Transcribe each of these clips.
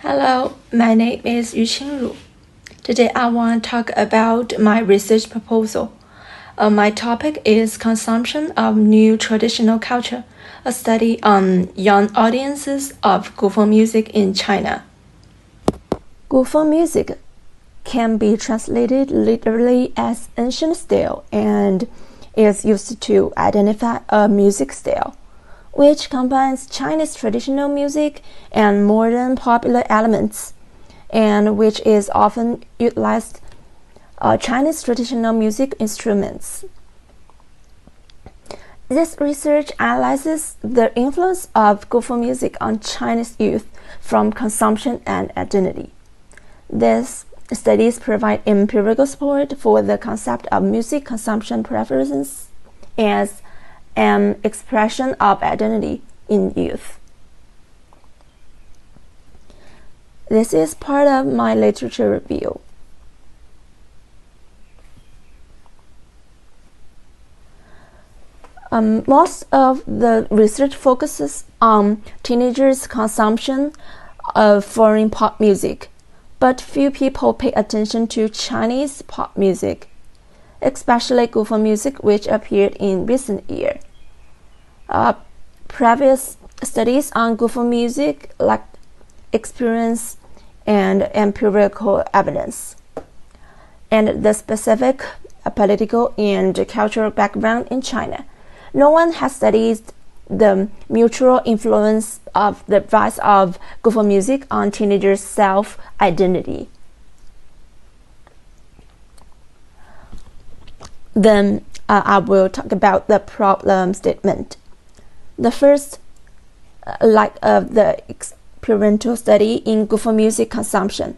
Hello, my name is Qingru Yu. Today I want to talk about my research proposal. My topic is consumption of new traditional culture, a study on young audiences of Gufeng music in China. Gufeng music can be translated literally as ancient style and is used to identify a music style, which combines Chinese traditional music and modern popular elements, and which is often utilized Chinese traditional music instruments. This research analyzes the influence of Gufeng music on Chinese youth from consumption and identity. These studies provide empirical support for the concept of music consumption preferences as an expression of identity in youth. This is part of my literature review. Most of the research focuses on teenagers' consumption of foreign pop music, but few people pay attention to Chinese pop music, especially Gufeng music, which appeared in recent years. Previous studies on Gufeng music lacked experience and empirical evidence, and the specific political and cultural background in China. No one has studied the mutual influence of the rise of Gufeng music on teenagers' self-identity. Then I will talk about the problem statement. The first, lack of the experimental study in Gufeng music consumption.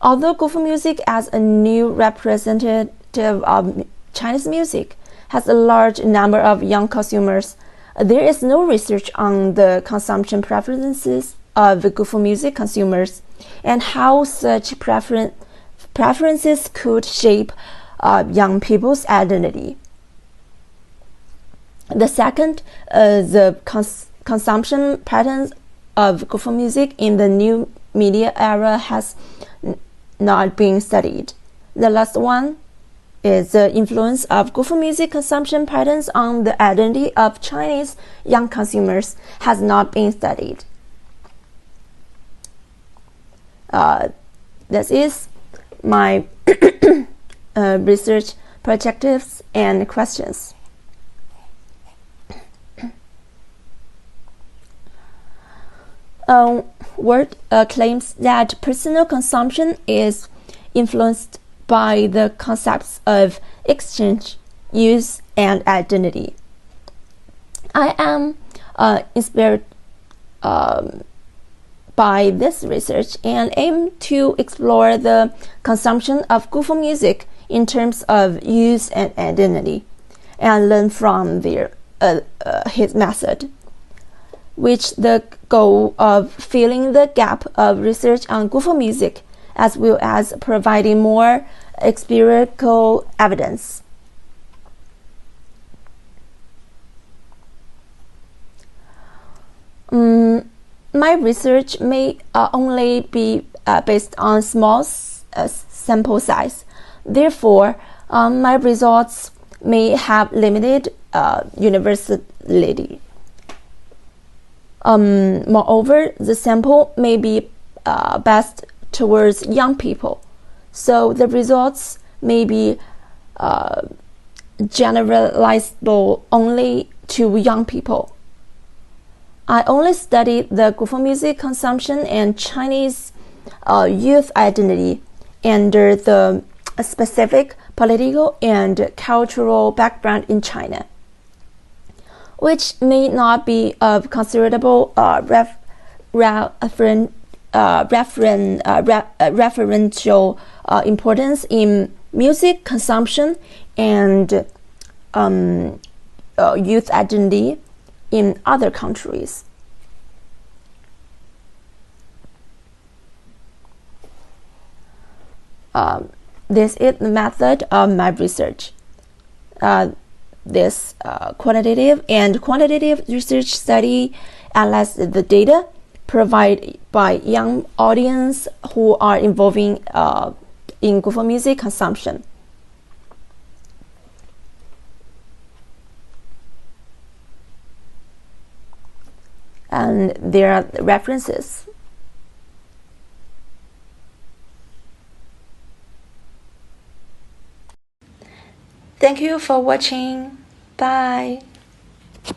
Although Gufeng music as a new representative of Chinese music has a large number of young consumers, there is no research on the consumption preferences of Gufeng music consumers and how such preferences could shape young people's identity. The second, the consumption patterns of Gufeng music in the new media era has not been studied. The last one is the influence of Gufeng music consumption patterns on the identity of Chinese young consumers has not been studied. This is my research objectives and questions. Word claims that personal consumption is influenced by the concepts of exchange, use, and identity. I am inspired by this research and aim to explore the consumption of Gufeng music in terms of use and identity, and learn from his method, with the goal of filling the gap of research on Gufeng music, as well as providing more empirical evidence. My research may only be based on small sample size. Therefore, my results may have limited universality. Moreover, the sample may be best towards young people, so the results may be generalizable only to young people. I only studied the Gufeng music consumption and Chinese youth identity under the specific political and cultural background in China, which may not be of considerable referential importance in music consumption and youth identity in other countries. This is the method of my research. This quantitative and quantitative research study analyzes the data provided by young audience who are involving in Gufeng music consumption. And there are references. Thank you for watching. Bye.